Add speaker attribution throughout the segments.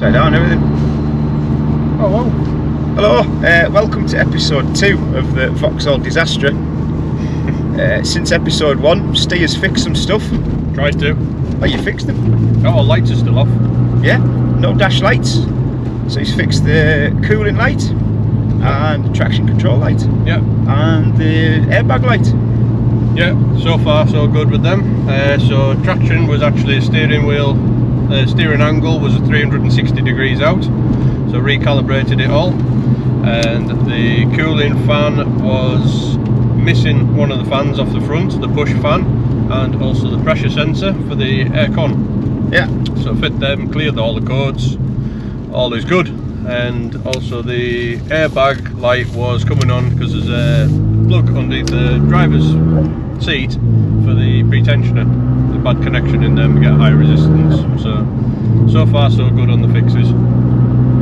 Speaker 1: Upside down everything.
Speaker 2: Oh,
Speaker 1: hello. Welcome to episode 2 of the Vauxhall Disaster. Since episode 1, Steve has fixed some stuff.
Speaker 2: Tried to.
Speaker 1: Oh, you fixed them?
Speaker 2: Oh, lights are still off.
Speaker 1: Yeah, no dash lights. So he's fixed the cooling light and the traction control light.
Speaker 2: Yeah.
Speaker 1: And the airbag light.
Speaker 2: Yeah, so far so good with them. So traction was actually a steering wheel, steering angle was 360 degrees out. So recalibrated it all. And the cooling fan was missing one of the fans off the front, the push fan, and also the pressure sensor for the aircon.
Speaker 1: Yeah.
Speaker 2: So fit them, cleared all the codes, all is good. And also the airbag light was coming on because there's a plug underneath the driver's seat for the pretensioner. There's a bad connection in them, we get high resistance. So far so good on the fixes.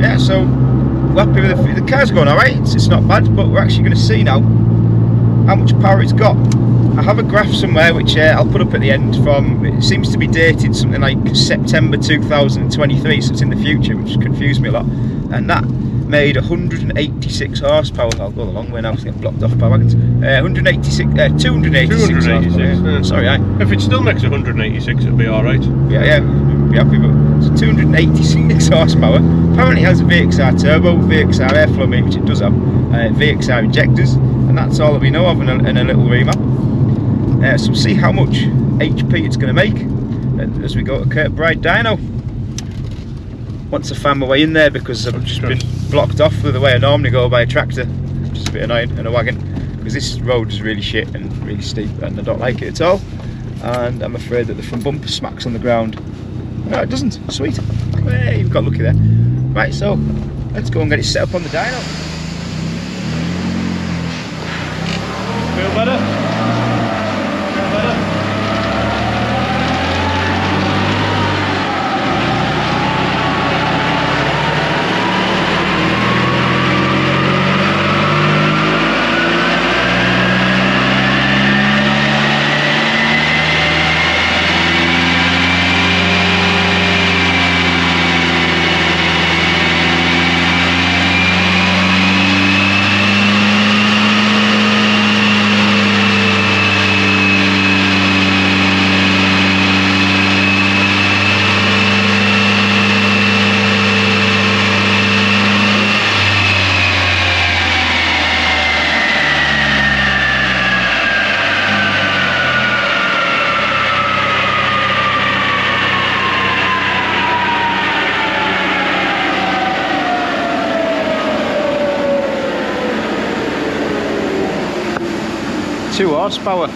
Speaker 1: Yeah, so we're happy with the car's going alright, it's not bad, but we're actually going to see now how much power it's got. I have a graph somewhere which I'll put up at the end from, it seems to be dated something like September 2023, so it's in the future, which confused me a lot, and that made 186 horsepower. I'll go the long way now because I get blocked off by wagons. 286 horsepower. Yeah. Sorry,
Speaker 2: if it still makes 186 it'll be alright.
Speaker 1: Yeah, be happy, but it's 286 horsepower. Apparently it has a VXR turbo, VXR airflow meter, which it does have, VXR injectors, and that's all that we know of in a little remap. So we'll see how much HP it's going to make as we go to Kirkbride Dyno. Once I find my way in there because I've just been blocked off with the way I normally go by a tractor, which is a bit annoying, and a wagon, because this road is really shit and really steep and I don't like it at all, and I'm afraid that the front bumper smacks on the ground. No, it doesn't. Sweet. Hey, you've got lucky there. Right, so let's go and get it set up on the dyno.
Speaker 2: Feel better? Two horsepower.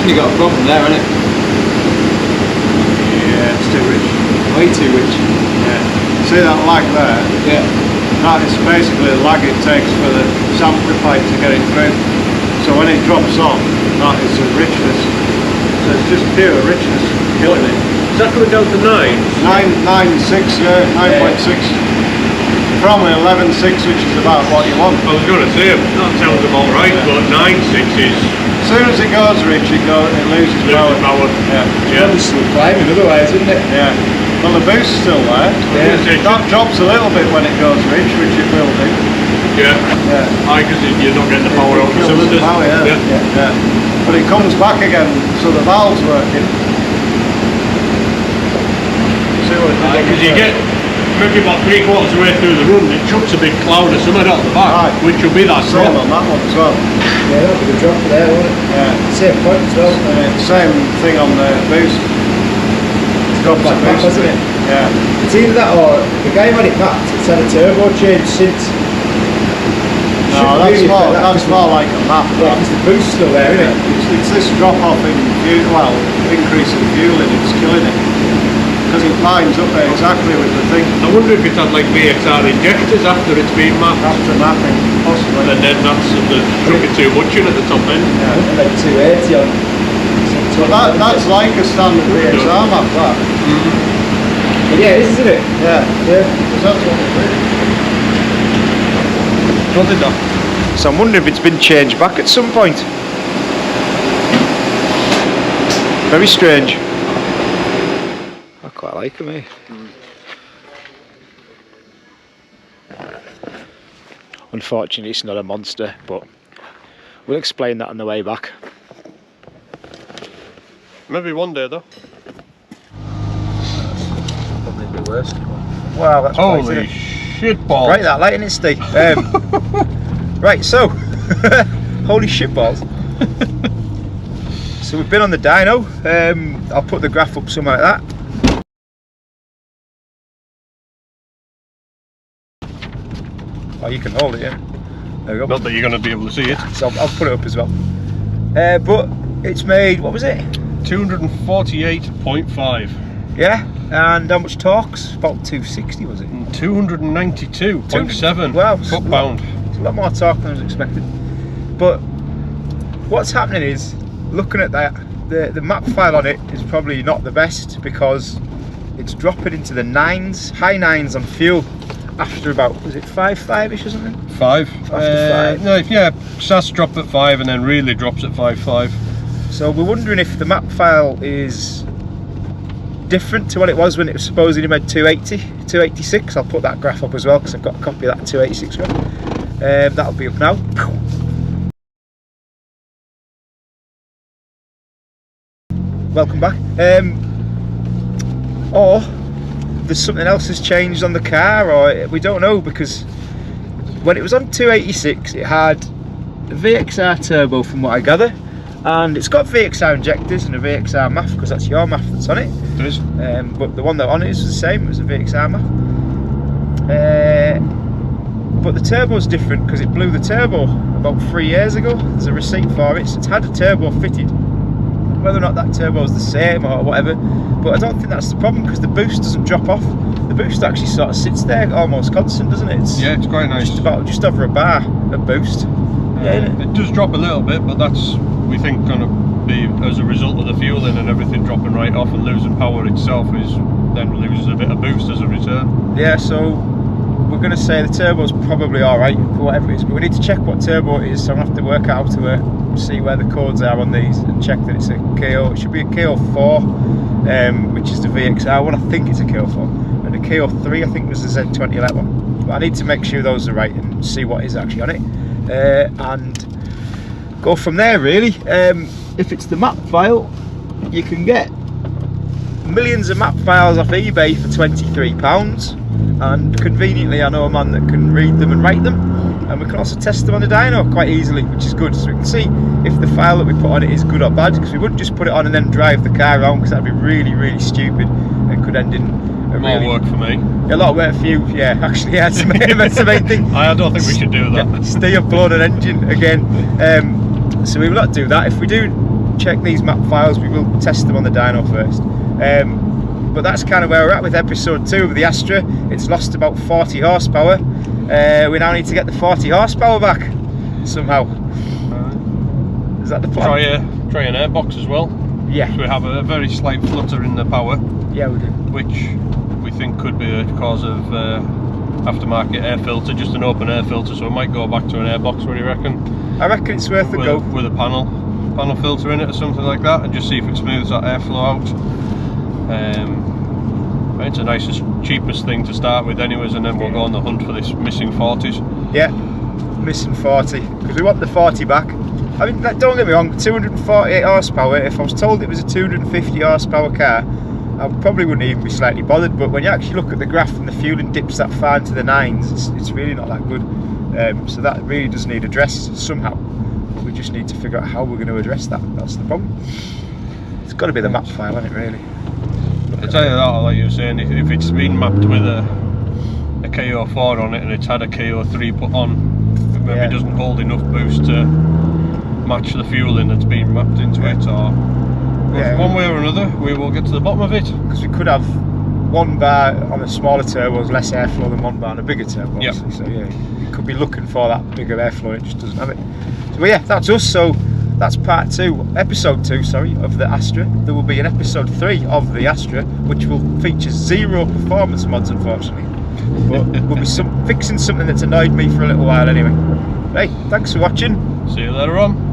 Speaker 3: definitely got a problem there, hasn't it?
Speaker 4: Yeah, it's too rich.
Speaker 3: Way too rich.
Speaker 4: Yeah. See that lag there?
Speaker 3: Yeah.
Speaker 4: That is basically the lag it takes for the sample pipe to get it through. So when it drops on, that is the richness. So it's just pure richness, killing it.
Speaker 2: Is that coming down to 9?
Speaker 4: 9.6, yeah, 9.6. Probably 11.6, which is about what you want.
Speaker 2: I was going to say, that sounds about right, but 9.6 is...
Speaker 4: As soon as it goes rich, it loses power. Yeah.
Speaker 2: Yeah.
Speaker 3: It's still climbing otherwise, isn't it?
Speaker 4: Yeah. Well, the boost's still there.
Speaker 3: Yeah.
Speaker 4: That drops a little bit when it goes rich, which it will do.
Speaker 2: Yeah.
Speaker 4: Yeah.
Speaker 2: Because you're not getting the power out of the
Speaker 4: Kills
Speaker 2: cylinders.
Speaker 4: power, yeah. Yeah. But it comes back again, so the valve's working. See what it does?
Speaker 2: Because you get maybe about 3/4 of the way through the run, it chucks a big cloud of something out the back,
Speaker 4: Right.
Speaker 2: which will be that
Speaker 4: Same
Speaker 2: drop.
Speaker 4: on that one as well.
Speaker 3: Yeah, that'll be the drop there, won't it?
Speaker 4: Yeah.
Speaker 3: Same point as well.
Speaker 4: Same thing on the boost. It's got
Speaker 3: Back, hasn't it?
Speaker 4: Yeah.
Speaker 3: It's either that or the guy who had it mapped, it's had a turbo change since.
Speaker 4: No, that's more like a map.
Speaker 3: Yeah, because the boost's still there, isn't it?
Speaker 4: It's this drop off in fuel, well, increase in fueling, it's killing it. Because it lines up there exactly with the thing.
Speaker 2: I wonder if it's had like VXR injectors after it's been mapped.
Speaker 4: After mapping, possibly.
Speaker 2: And then that's chucking too much in at the top end.
Speaker 3: And then 280 on.
Speaker 4: But that's like a standard VXR map, that.
Speaker 3: Yeah, it is, isn't it?
Speaker 4: Yeah.
Speaker 3: Yeah.
Speaker 4: Because that's what it is.
Speaker 1: Nothing though. So I'm wondering if it's been changed back at some point. Very strange. I quite like them, eh? Unfortunately, it's not a monster, but we'll explain that on the way back.
Speaker 2: Maybe one day though.
Speaker 3: Probably the worst.
Speaker 1: Wow, that's
Speaker 2: Holy shit balls.
Speaker 1: Right, that lighting, Steve. Right, so holy shit balls. So we've been on the dyno. I'll put the graph up somewhere like that. Oh, you can hold it, yeah. There we go.
Speaker 2: Not that you're going to be able to see it.
Speaker 1: So I'll put it up as well. But it's made, what was it?
Speaker 2: 248.5.
Speaker 1: Yeah, and how much torque's? About 260, was it?
Speaker 2: 292.7
Speaker 1: Wow,
Speaker 2: foot-pound.
Speaker 1: It's a lot more torque than I was expecting. But what's happening is, looking at that, the map file on it is probably not the best because it's dropping into the nines, high nines on fuel after about, was it 5.5ish or something?
Speaker 2: 5.
Speaker 1: After 5.
Speaker 2: No, yeah, SAS drop at 5 and then really drops at 5.5.
Speaker 1: So we're wondering if the map file is different to what it was when it was supposedly made 280, 286. I'll put that graph up as well because I've got a copy of that 286 graph. That'll be up now. Welcome back. Or there's something else has changed on the car, or we don't know, because when it was on 286 it had a VXR turbo from what I gather, and it's got VXR injectors and a VXR MAF because that's your MAF that's on it.
Speaker 2: It is.
Speaker 1: But the one that on it is the same, it was a VXR MAF. But the turbo's different because it blew the turbo about 3 years ago. There's a receipt for it, so it's had a turbo fitted. Whether or not that turbo is the same or whatever, but I don't think that's the problem because the boost doesn't drop off. The boost actually sort of sits there almost constant, doesn't it?
Speaker 2: Yeah, it's quite nice.
Speaker 1: Just over a bar of boost.
Speaker 2: It does drop a little bit, but that's, we think, going to be as a result of the fueling and everything dropping right off and losing power itself is then loses a bit of boost as a return.
Speaker 1: Yeah, so we're going to say the turbo's probably alright for whatever it is, but we need to check what turbo it is, so I'm going to have to work out to see where the codes are on these and check that it's a KO. It should be a KO4, which is the VXR one. I think it's a KO4, and a KO3 I think was the Z20LET one. But I need to make sure those are right and see what is actually on it, and go from there really. If it's the map file, you can get millions of map files off eBay for £23, and conveniently I know a man that can read them and write them, and we can also test them on the dyno quite easily, which is good, so we can see if the file that we put on it is good or bad, because we wouldn't just put it on and then drive the car around, because that'd be really, really stupid and could end in a
Speaker 2: More work for me.
Speaker 1: A lot of work for you, yeah, actually, yeah, that's the main thing.
Speaker 2: I don't think we should do that.
Speaker 1: Stay up blown an engine again. So we will not do that. If we do check these map files. We will test them on the dyno first. But that's kind of where we're at with episode 2 of the Astra. It's lost about 40 horsepower. We now need to get the 40 horsepower back somehow. Is that the plan?
Speaker 2: Try an airbox as well.
Speaker 1: Yeah.
Speaker 2: So we have a very slight flutter in the power.
Speaker 1: Yeah, we do.
Speaker 2: Which we think could be a cause of aftermarket air filter, just an open air filter. So we might go back to an airbox. What do you reckon?
Speaker 1: I reckon it's worth a go.
Speaker 2: With a panel filter in it or something like that, and just see if it smooths that airflow out. It's the nicest, cheapest thing to start with anyways, and then we'll go on the hunt for this missing 40s.
Speaker 1: Yeah, missing 40, because we want the 40 back. I mean, don't get me wrong, 248 horsepower, if I was told it was a 250 horsepower car, I probably wouldn't even be slightly bothered, but when you actually look at the graph and the fueling dips that far into the 9s, it's really not that good. So that really does need addressed somehow. We just need to figure out how we're going to address that. That's the problem. It's got to be the map file, hasn't it, really?
Speaker 2: I'll tell you that, like you were saying, if it's been mapped with a KO4 on it and it's had a KO3 put on, it maybe doesn't hold enough boost to match the fueling that's been mapped into it, or one way or another we will get to the bottom of it. Because
Speaker 1: we could have one bar on the smaller turbos, less airflow than one bar on a bigger turbo.
Speaker 2: Yep.
Speaker 1: So yeah, you could be looking for that bigger airflow, it just doesn't have it. So yeah, that's us. So that's part 2, episode 2, sorry, of the Astra. There will be an episode 3 of the Astra, which will feature 0 performance mods, unfortunately. But we'll be fixing something that's annoyed me for a little while anyway. Hey, thanks for watching.
Speaker 2: See you later on.